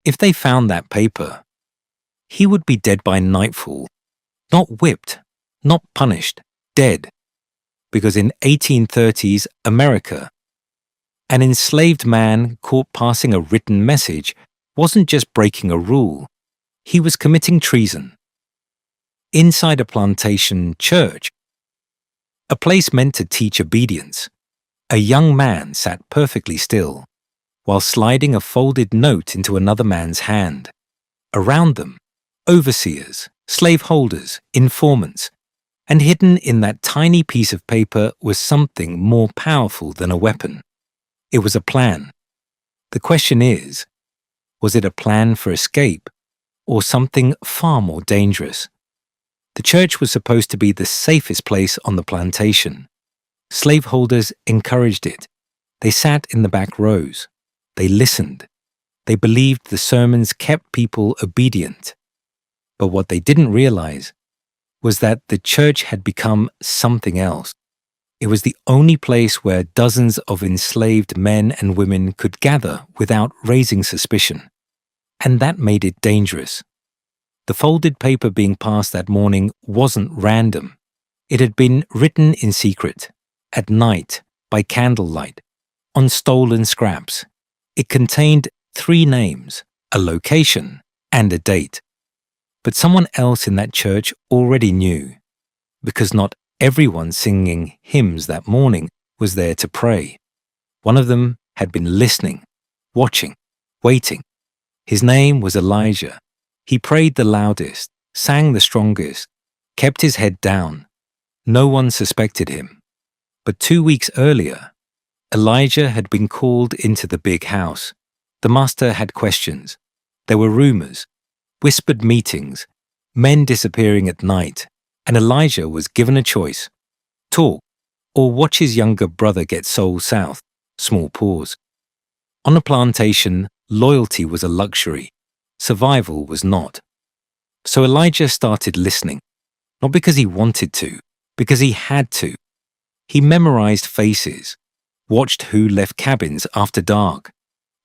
If they found that paper, he would be dead by nightfall, not whipped, not punished, dead. Because in 1830s America, an enslaved man caught passing a written message wasn't just breaking a rule, he was committing treason. Inside a plantation church, a place meant to teach obedience, a young man sat perfectly still, while sliding a folded note into another man's hand. Around them, overseers, slaveholders, informants, and hidden in that tiny piece of paper was something more powerful than a weapon. It was a plan. The question is, was it a plan for escape or something far more dangerous? The church was supposed to be the safest place on the plantation. Slaveholders encouraged it. They sat in the back rows. They listened. They believed the sermons kept people obedient. But what they didn't realize was that the church had become something else. It was the only place where dozens of enslaved men and women could gather without raising suspicion. And that made it dangerous. The folded paper being passed that morning wasn't random. It had been written in secret, at night, by candlelight, on stolen scraps. It contained 3 names, a location, and a date. But someone else in that church already knew, because not everyone singing hymns that morning was there to pray. One of them had been listening, watching, waiting. His name was Elijah. He prayed the loudest, sang the strongest, kept his head down. No one suspected him. But 2 weeks earlier, Elijah had been called into the big house. The master had questions. There were rumors, whispered meetings, men disappearing at night, and Elijah was given a choice: talk or watch his younger brother get sold south. Small pause. On a plantation, loyalty was a luxury. Survival was not. So Elijah started listening, not because he wanted to, because he had to. He memorized faces, watched who left cabins after dark,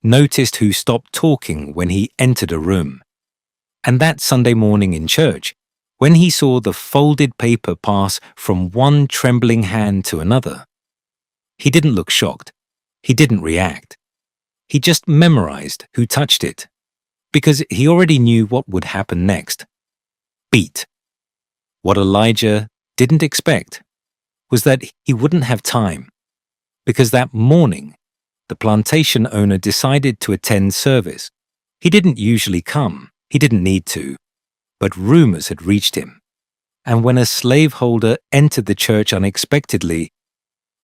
noticed who stopped talking when he entered a room. And that Sunday morning in church, when he saw the folded paper pass from one trembling hand to another, he didn't look shocked. He didn't react. He just memorized who touched it, because he already knew what would happen next. Beat. What Elijah didn't expect was that he wouldn't have time, because that morning, the plantation owner decided to attend service. He didn't usually come. He didn't need to. But rumors had reached him. And when a slaveholder entered the church unexpectedly,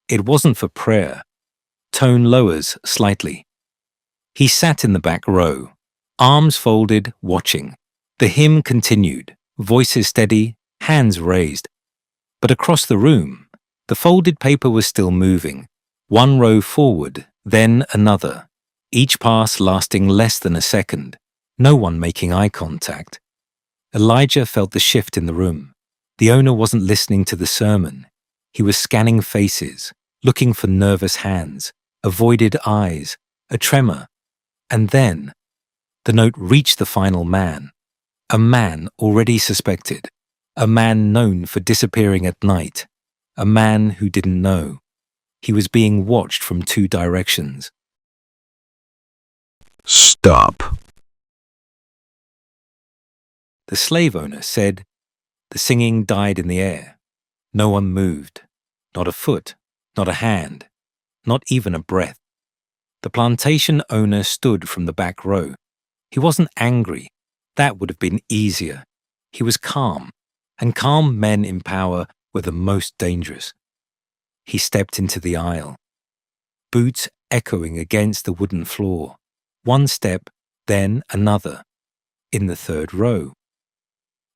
it wasn't for prayer. Tone lowers slightly. He sat in the back row, arms folded, watching. The hymn continued, voices steady, hands raised. But across the room, the folded paper was still moving, one row forward, then another, each pass lasting less than a second, no one making eye contact. Elijah felt the shift in the room. The owner wasn't listening to the sermon. He was scanning faces, looking for nervous hands, avoided eyes, a tremor. And then, the note reached the final man, a man already suspected, a man known for disappearing at night, a man who didn't know. He was being watched from 2 directions. Stop. The slave owner said. The singing died in the air. No one moved, not a foot, not a hand, not even a breath. The plantation owner stood from the back row. He wasn't angry. That would have been easier. He was calm, and calm men in power were the most dangerous. He stepped into the aisle, boots echoing against the wooden floor. One step, then another. In the 3rd row.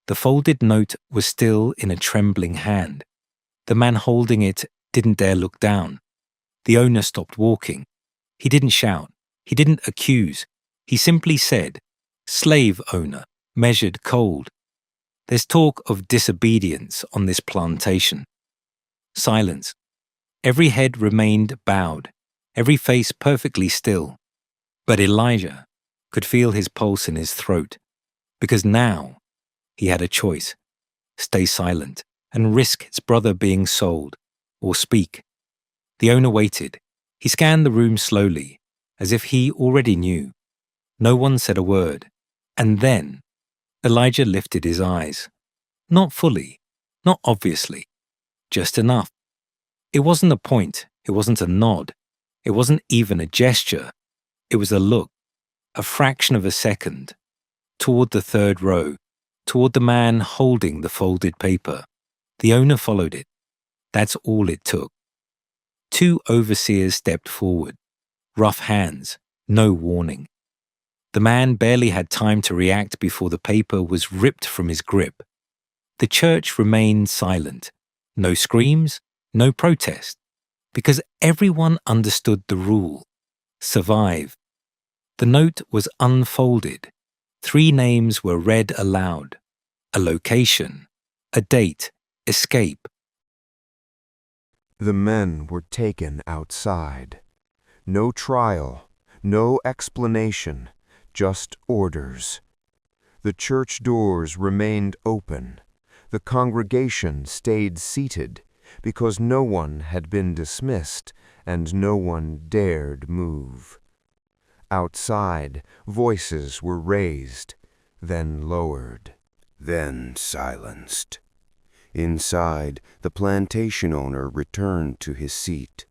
The folded note was still in a trembling hand. The man holding it didn't dare look down. The owner stopped walking. He didn't shout. He didn't accuse. He simply said, "Slave owner, measured cold." There's talk of disobedience on this plantation. Silence. Every head remained bowed, every face perfectly still. But Elijah, could feel his pulse in his throat, because now he had a choice: stay silent and risk his brother being sold, or speak. The owner waited. He scanned the room slowly, as if he already knew. No one said a word. And then Elijah lifted his eyes. Not fully, not obviously, just enough. It wasn't a point, it wasn't a nod, it wasn't even a gesture. It was a look, a fraction of a second, toward the third row, toward the man holding the folded paper. The owner followed it. That's all it took. Two overseers stepped forward, rough hands, no warning. The man barely had time to react before the paper was ripped from his grip. The church remained silent. No screams, no protest, because everyone understood the rule: survive. The note was unfolded. 3 names were read aloud: a location, a date, escape. The men were taken outside. No trial, no explanation, just orders. The church doors remained open. The congregation stayed seated because no one had been dismissed and no one dared move. Outside, voices were raised, then lowered, then silenced. Inside, the plantation owner returned to his seat.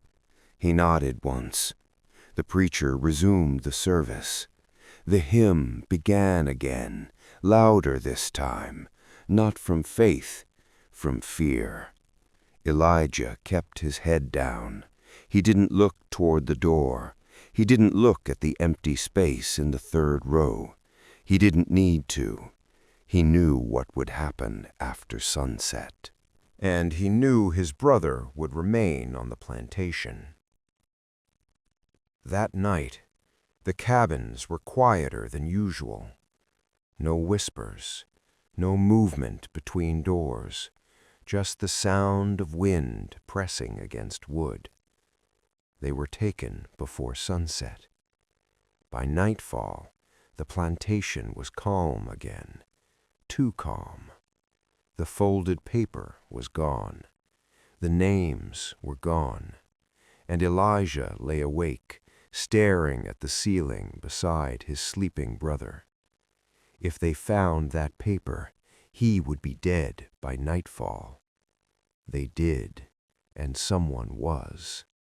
He nodded once. The preacher resumed the service. The hymn began again, louder this time, not from faith, from fear. Elijah kept his head down. He didn't look toward the door. He didn't look at the empty space in the third row. He didn't need to. He knew what would happen after sunset. And he knew his brother would remain on the plantation. That night, the cabins were quieter than usual. No whispers, no movement between doors, just the sound of wind pressing against wood. They were taken before sunset. By nightfall, the plantation was calm again, too calm. The folded paper was gone. The names were gone. And Elijah lay awake, staring at the ceiling beside his sleeping brother. If they found that paper, he would be dead by nightfall. They did, and someone was.